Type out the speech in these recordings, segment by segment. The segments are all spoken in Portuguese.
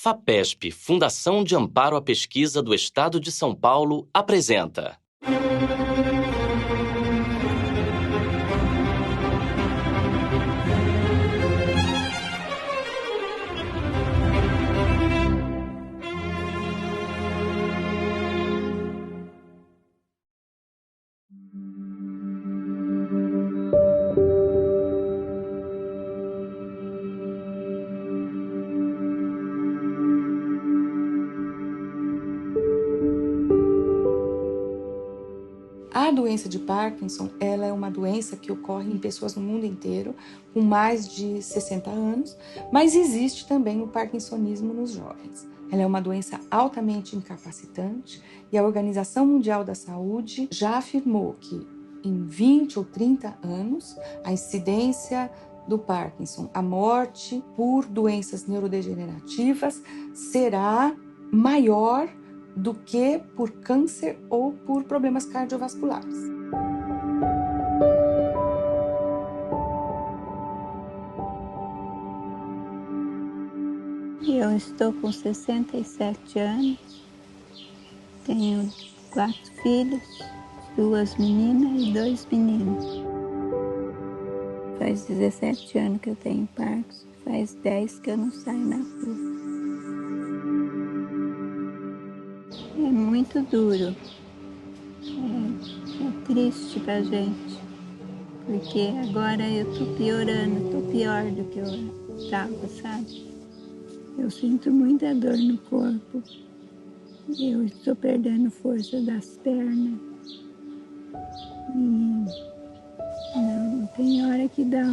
FAPESP, Fundação de Amparo à Pesquisa do Estado de São Paulo, apresenta. A doença de Parkinson, ela é uma doença que ocorre em pessoas no mundo inteiro com mais de 60 anos, mas existe também o parkinsonismo nos jovens. Ela é uma doença altamente incapacitante e a Organização Mundial da Saúde já afirmou que em 20 ou 30 anos a incidência do Parkinson, a morte por doenças neurodegenerativas será maior do que por câncer ou por problemas cardiovasculares. Eu estou com 67 anos, tenho 4 filhos, 2 meninas e 2 meninos. Faz 17 anos que eu tenho Parkinson, faz 10 que eu não saio na rua. É muito duro, é triste pra gente, porque agora eu tô piorando, tô pior do que eu estava, sabe? Eu sinto muita dor no corpo, eu estou perdendo força das pernas e não tem hora que dá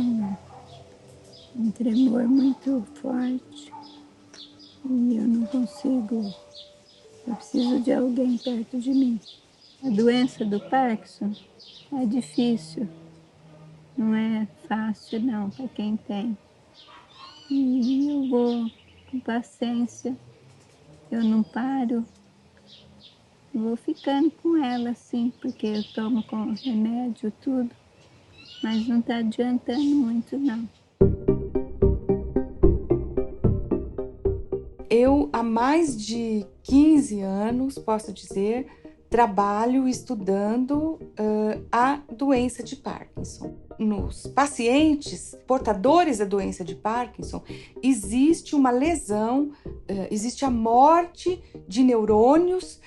um tremor muito forte e eu não consigo. Eu preciso de alguém perto de mim. A doença do Parkinson é difícil, não é fácil não para quem tem. E eu vou com paciência, eu não paro, eu vou ficando com ela assim, porque eu tomo com remédio tudo, mas não está adiantando muito não. Eu, há mais de 15 anos, posso dizer, trabalho estudando a doença de Parkinson. Nos pacientes portadores da doença de Parkinson, existe uma lesão, existe a morte de neurônios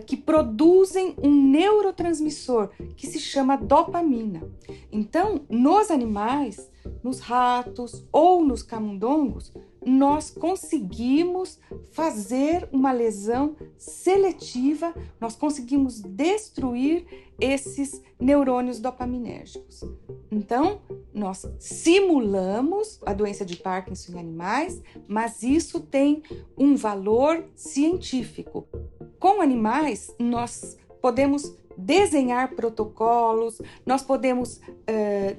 que produzem um neurotransmissor que se chama dopamina. Então, nos animais, nos ratos ou nos camundongos, nós conseguimos fazer uma lesão seletiva, nós conseguimos destruir esses neurônios dopaminérgicos. Então, nós simulamos a doença de Parkinson em animais, mas isso tem um valor científico. Com animais, nós podemos desenhar protocolos, nós podemos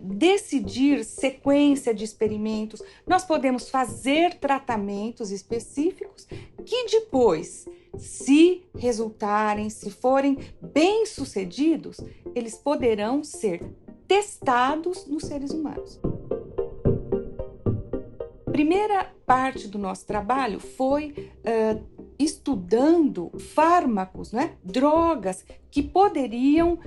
decidir sequência de experimentos, nós podemos fazer tratamentos específicos que depois, se resultarem, se forem bem-sucedidos, eles poderão ser testados nos seres humanos. A primeira parte do nosso trabalho foi estudando fármacos, drogas que poderiam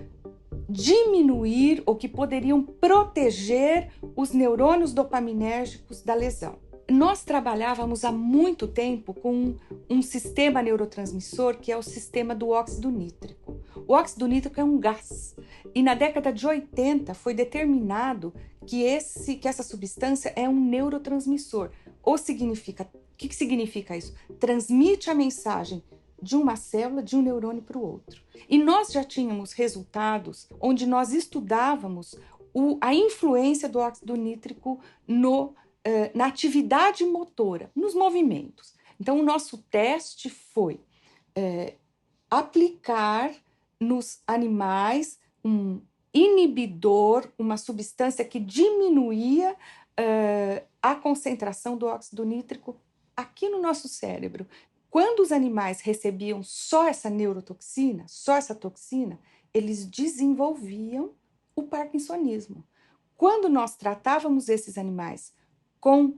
diminuir ou que poderiam proteger os neurônios dopaminérgicos da lesão. Nós trabalhávamos há muito tempo com um sistema neurotransmissor que é o sistema do óxido nítrico. O óxido nítrico é um gás e na década de 80 foi determinado que essa substância é um neurotransmissor. O que significa isso? Transmite a mensagem de uma célula, de um neurônio para o outro. E nós já tínhamos resultados onde nós estudávamos a influência do óxido nítrico na atividade motora, nos movimentos. Então, o nosso teste foi aplicar nos animais um inibidor, uma substância que diminuía a concentração do óxido nítrico aqui no nosso cérebro. Quando os animais recebiam só essa neurotoxina, só essa toxina, eles desenvolviam o parkinsonismo. Quando nós tratávamos esses animais com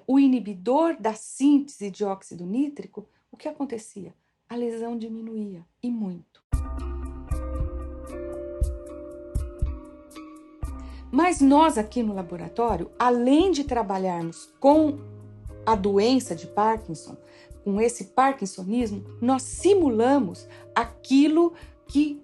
o inibidor da síntese de óxido nítrico, o que acontecia? A lesão diminuía, e muito. Mas nós aqui no laboratório, além de trabalharmos com a doença de Parkinson, com esse parkinsonismo, nós simulamos aquilo que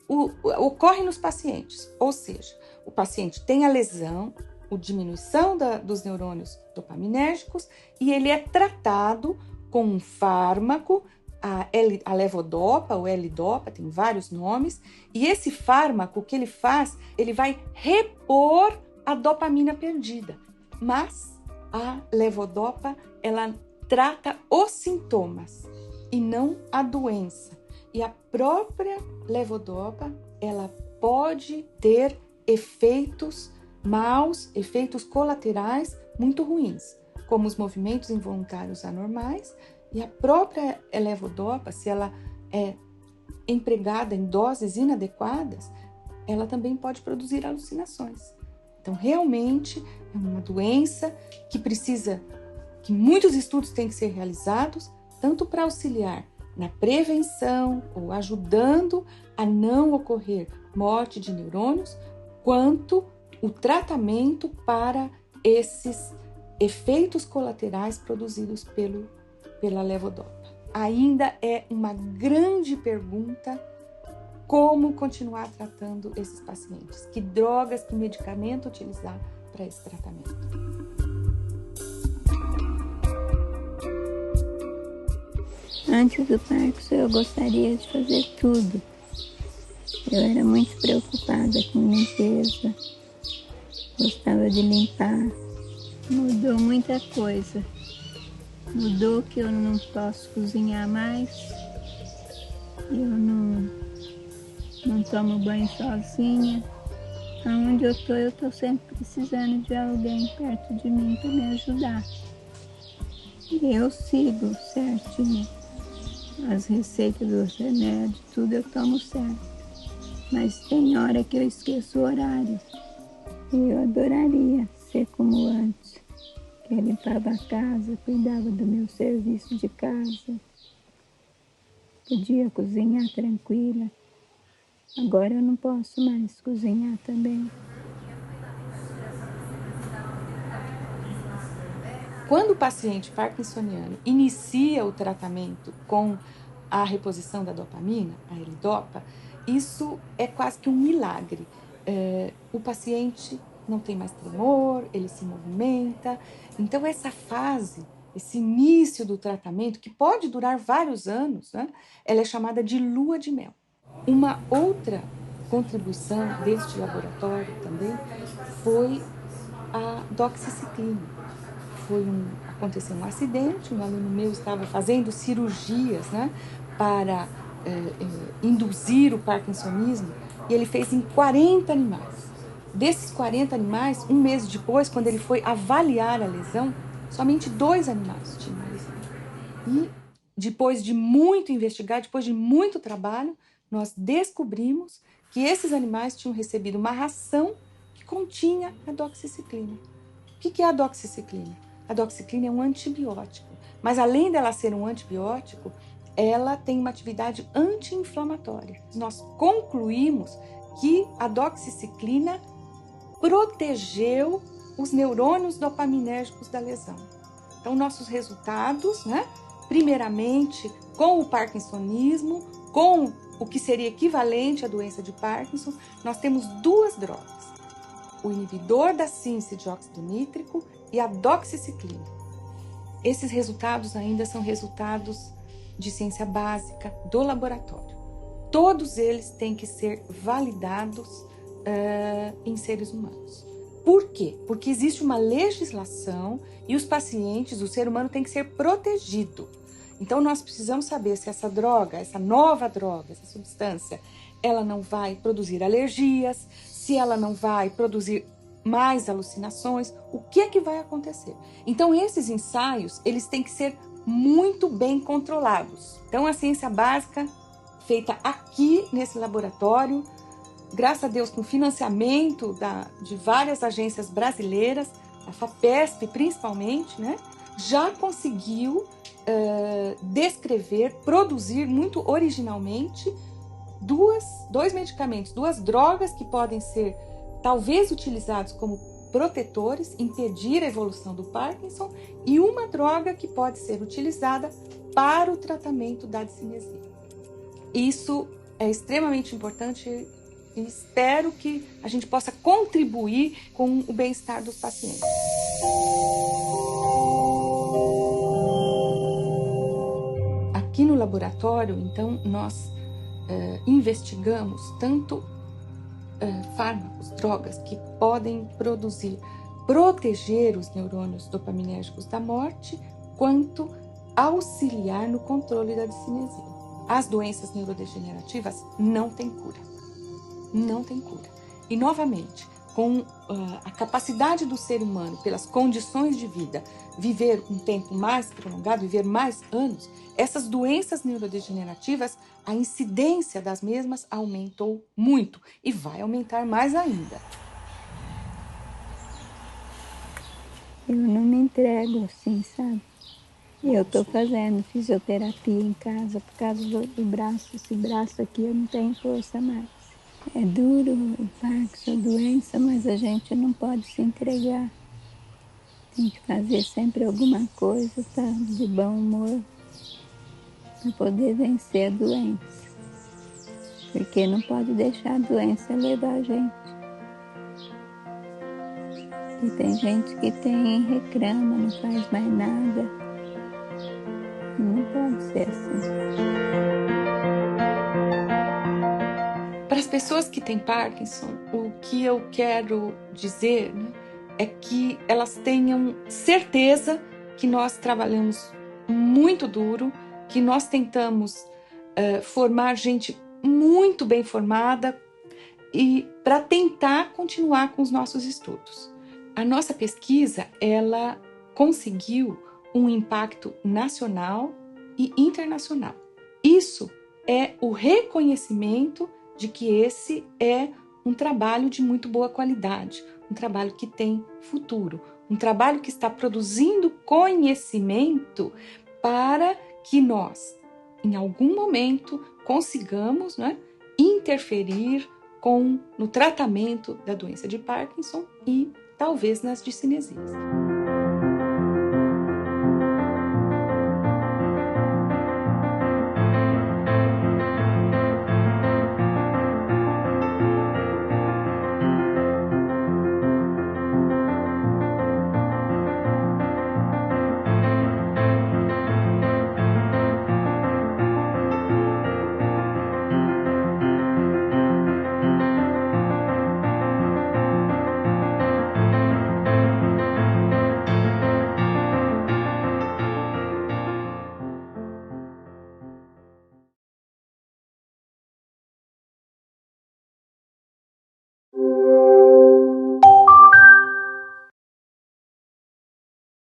ocorre nos pacientes. Ou seja, o paciente tem a lesão, a diminuição dos neurônios dopaminérgicos, e ele é tratado com um fármaco, a levodopa, ou L-dopa, tem vários nomes, e esse fármaco, o que ele faz, ele vai repor a dopamina perdida. Mas a levodopa, ela trata os sintomas e não a doença. E a própria levodopa, ela pode ter efeitos maus, efeitos colaterais muito ruins, como os movimentos involuntários anormais, e a própria levodopa, se ela é empregada em doses inadequadas, ela também pode produzir alucinações. Então, realmente, é uma doença que muitos estudos têm que ser realizados, tanto para auxiliar na prevenção ou ajudando a não ocorrer morte de neurônios, quanto o tratamento para esses efeitos colaterais produzidos pela levodopa. Ainda é uma grande pergunta como continuar tratando esses pacientes, que drogas, que medicamento utilizar para esse tratamento. Antes do Parkinson, eu gostaria de fazer tudo. Eu era muito preocupada com limpeza, gostava de limpar. Mudou muita coisa. Mudou que eu não posso cozinhar mais, eu não tomo banho sozinha. Aonde eu tô sempre precisando de alguém perto de mim para me ajudar. E eu sigo certinho. As receitas dos remédios, tudo eu tomo certo. Mas tem hora que eu esqueço o horário. E eu adoraria ser como antes. Que eu limpava a casa, cuidava do meu serviço de casa. Podia cozinhar tranquila. Agora eu não posso mais cozinhar também. Quando o paciente parkinsoniano inicia o tratamento com a reposição da dopamina, a L-dopa, isso é quase que um milagre. O paciente não tem mais tremor, ele se movimenta. Então, essa fase, esse início do tratamento, que pode durar vários anos, né, ela é chamada de lua de mel. Uma outra contribuição deste laboratório também foi a doxiciclina. Aconteceu um acidente, um aluno meu estava fazendo cirurgias, né, para induzir o parkinsonismo, e ele fez em 40 animais. Desses 40 animais, um mês depois, quando ele foi avaliar a lesão, somente 2 animais tinham lesão. E depois de muito investigar, depois de muito trabalho, nós descobrimos que esses animais tinham recebido uma ração que continha a doxiciclina. O que é a doxiciclina? A doxiciclina é um antibiótico, mas além dela ser um antibiótico, ela tem uma atividade anti-inflamatória. Nós concluímos que a doxiciclina protegeu os neurônios dopaminérgicos da lesão. Então, nossos resultados, né, primeiramente com o parkinsonismo, com o que seria equivalente à doença de Parkinson, nós temos 2 drogas. O inibidor da síntese de óxido nítrico e a doxiciclina. Esses resultados ainda são resultados de ciência básica do laboratório. Todos eles têm que ser validados em seres humanos. Por quê? Porque existe uma legislação e os pacientes, o ser humano tem que ser protegido. Então nós precisamos saber se essa droga, essa nova droga, essa substância, ela não vai produzir alergias, se ela não vai produzir mais alucinações, o que é que vai acontecer? Então esses ensaios, eles têm que ser muito bem controlados. Então a ciência básica feita aqui nesse laboratório, graças a Deus com financiamento de várias agências brasileiras, a FAPESP principalmente, né, já conseguiu descrever, produzir muito originalmente dois medicamentos, duas drogas que podem ser talvez utilizados como protetores, impedir a evolução do Parkinson, e uma droga que pode ser utilizada para o tratamento da discinesia. Isso é extremamente importante e espero que a gente possa contribuir com o bem-estar dos pacientes. Aqui no laboratório, então, nós investigamos tanto fármacos, drogas que podem proteger os neurônios dopaminérgicos da morte, quanto auxiliar no controle da discinesia. As doenças neurodegenerativas não têm cura. Não tem cura. E, novamente, com a capacidade do ser humano, pelas condições de vida, viver um tempo mais prolongado, viver mais anos, essas doenças neurodegenerativas, a incidência das mesmas aumentou muito e vai aumentar mais ainda. Eu não me entrego assim, sabe? Eu estou fazendo fisioterapia em casa por causa do braço. Esse braço aqui eu não tenho força mais. É duro, o Parkinson, doença, mas a gente não pode se entregar. Tem que fazer sempre alguma coisa, tá? De bom humor, para poder vencer a doença. Porque não pode deixar a doença levar a gente. E tem gente que reclama, não faz mais nada. Não pode ser assim. Para as pessoas que têm Parkinson, o que eu quero dizer, né, é que elas tenham certeza que nós trabalhamos muito duro, que nós tentamos formar gente muito bem formada e para tentar continuar com os nossos estudos. A nossa pesquisa, ela conseguiu um impacto nacional e internacional. Isso é o reconhecimento de que esse é um trabalho de muito boa qualidade, um trabalho que tem futuro, um trabalho que está produzindo conhecimento para que nós, em algum momento, consigamos, né, interferir no tratamento da doença de Parkinson e talvez nas discinesias.